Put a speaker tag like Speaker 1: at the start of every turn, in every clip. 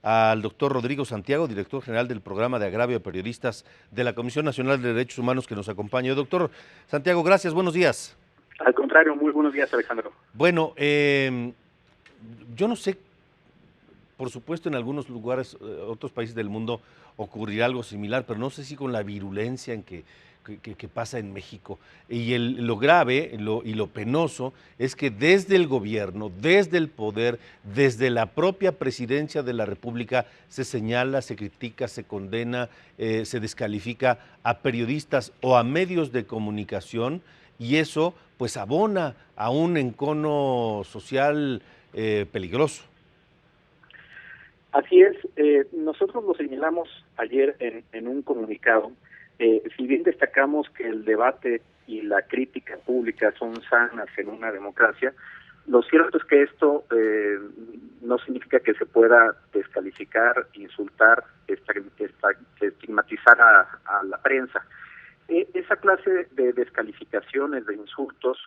Speaker 1: al doctor Rodrigo Santiago, director general del Programa de Agravio a Periodistas de la Comisión Nacional de Derechos Humanos, que nos acompaña. Doctor Santiago, gracias, buenos días.
Speaker 2: Al contrario, muy buenos días, Alejandro.
Speaker 1: Bueno, yo no sé, por supuesto en algunos lugares, otros países del mundo ocurrirá algo similar, pero no sé si con la virulencia en que pasa en México. Y lo grave y lo penoso es que desde el gobierno, desde el poder, desde la propia presidencia de la República, se señala, se critica, se condena, se descalifica a periodistas o a medios de comunicación, y eso pues abona a un encono social peligroso.
Speaker 2: Así es, nosotros lo señalamos ayer en un comunicado. Si bien destacamos que el debate y la crítica pública son sanas en una democracia, lo cierto es que esto no significa que se pueda descalificar, insultar, estigmatizar a la prensa. Esa clase de descalificaciones, de insultos,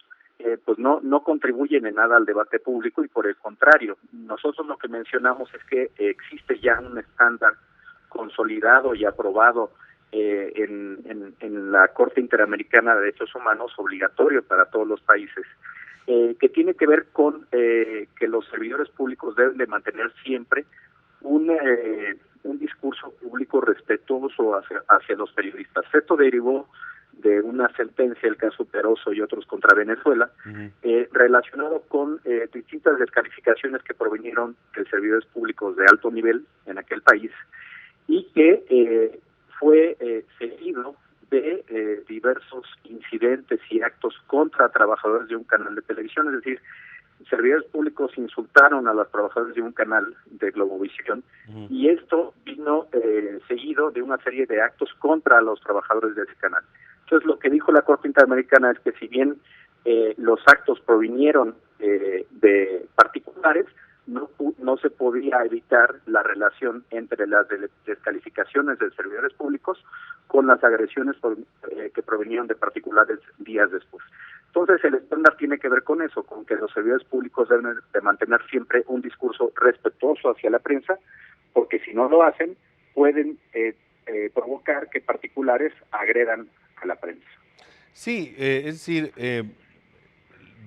Speaker 2: pues no contribuyen en nada al debate público, y por el contrario, nosotros lo que mencionamos es que existe ya un estándar consolidado y aprobado en la Corte Interamericana de Derechos Humanos, obligatorio para todos los países, que tiene que ver con que los servidores públicos deben de mantener siempre un discurso público respetuoso hacia los periodistas. Esto derivó de una sentencia, el caso Peroso y otros contra Venezuela, relacionado con distintas descalificaciones que provinieron de servidores públicos de alto nivel en aquel país, y que fue seguido de diversos incidentes y actos contra trabajadores de un canal de televisión. Es decir, servidores públicos insultaron a los trabajadores de un canal de Globovisión, y esto vino seguido de una serie de actos contra los trabajadores de ese canal. Entonces, lo que dijo la Corte Interamericana es que si bien los actos provinieron de particulares, no se podía evitar la relación entre las descalificaciones de servidores públicos con las agresiones que provenían de particulares días después. Entonces, el estándar tiene que ver con eso, con que los servidores públicos deben de mantener siempre un discurso respetuoso hacia la prensa, porque si no lo hacen, pueden provocar que particulares agredan a la prensa.
Speaker 1: Sí, es decir,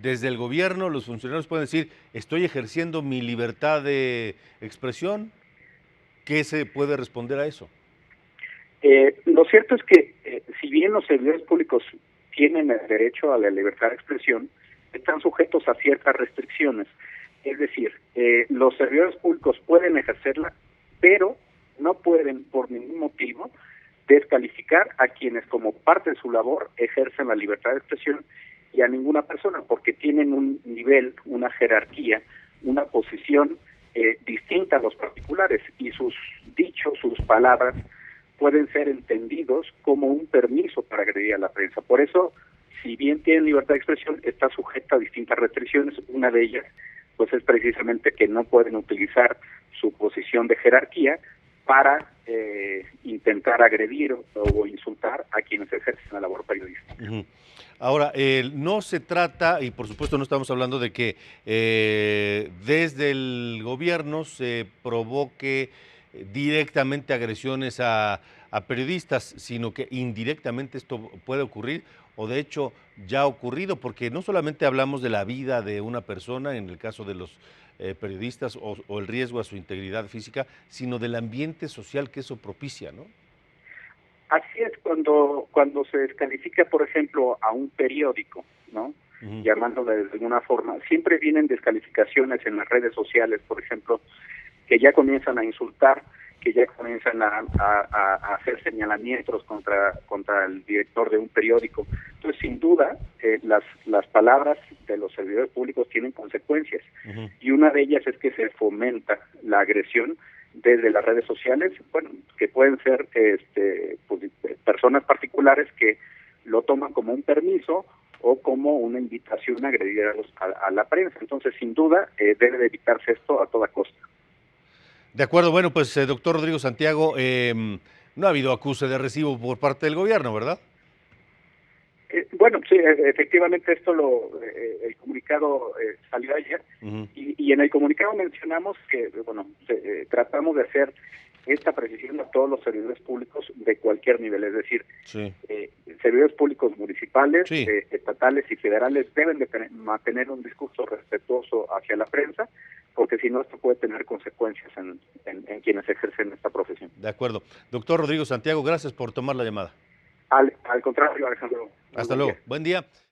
Speaker 1: desde el gobierno los funcionarios pueden decir, estoy ejerciendo mi libertad de expresión. ¿Qué se puede responder a eso?
Speaker 2: Lo cierto es que si bien los servidores públicos tienen el derecho a la libertad de expresión, están sujetos a ciertas restricciones. Es decir, los servidores públicos pueden ejercerla, pero no pueden por ningún motivo descalificar a quienes como parte de su labor ejercen la libertad de expresión, y a ninguna persona, porque tienen un nivel, una jerarquía, una posición distinta a los particulares, y sus dichos, sus palabras pueden ser entendidos como un permiso para agredir a la prensa. Por eso, si bien tienen libertad de expresión, está sujeta a distintas restricciones. Una de ellas pues es precisamente que no pueden utilizar su posición de jerarquía para intentar agredir o insultar a quienes ejercen la labor periodística.
Speaker 1: Ahora, no se trata, y por supuesto no estamos hablando de que desde el gobierno se provoque directamente agresiones a periodistas, sino que indirectamente esto puede ocurrir, o de hecho ya ha ocurrido, porque no solamente hablamos de la vida de una persona, en el caso de los periodistas, o el riesgo a su integridad física, sino del ambiente social que eso propicia, ¿no?
Speaker 2: Así es, cuando se descalifica, por ejemplo, a un periódico, ¿no? Llamándole de alguna forma, siempre vienen descalificaciones en las redes sociales, por ejemplo, que ya comienzan a insultar, que ya comienzan a hacer señalamientos contra el director de un periódico. Entonces, sin duda, las palabras de los servidores públicos tienen consecuencias, y una de ellas es que se fomenta la agresión desde las redes sociales, bueno, que pueden ser pues, personas particulares que lo toman como un permiso o como una invitación a agredir a la prensa. Entonces, sin duda, debe de evitarse esto a toda costa.
Speaker 1: De acuerdo, bueno, pues doctor Rodrigo Santiago, no ha habido acuse de recibo por parte del gobierno, ¿verdad?
Speaker 2: Bueno, sí, efectivamente el comunicado salió ayer y en el comunicado mencionamos que, bueno, tratamos de hacer esta precisión a todos los servidores públicos de cualquier nivel, es decir,
Speaker 1: Sí,
Speaker 2: servidores públicos municipales,
Speaker 1: sí,
Speaker 2: estatales y federales deben de mantener un discurso respetuoso hacia la prensa, porque si no esto puede tener consecuencias en quienes ejercen esta profesión.
Speaker 1: de acuerdo. Doctor Rodrigo Santiago, gracias por tomar la llamada.
Speaker 2: Al contrario, Alejandro, muy
Speaker 1: Hasta
Speaker 2: buen día.
Speaker 1: luego. Buen día.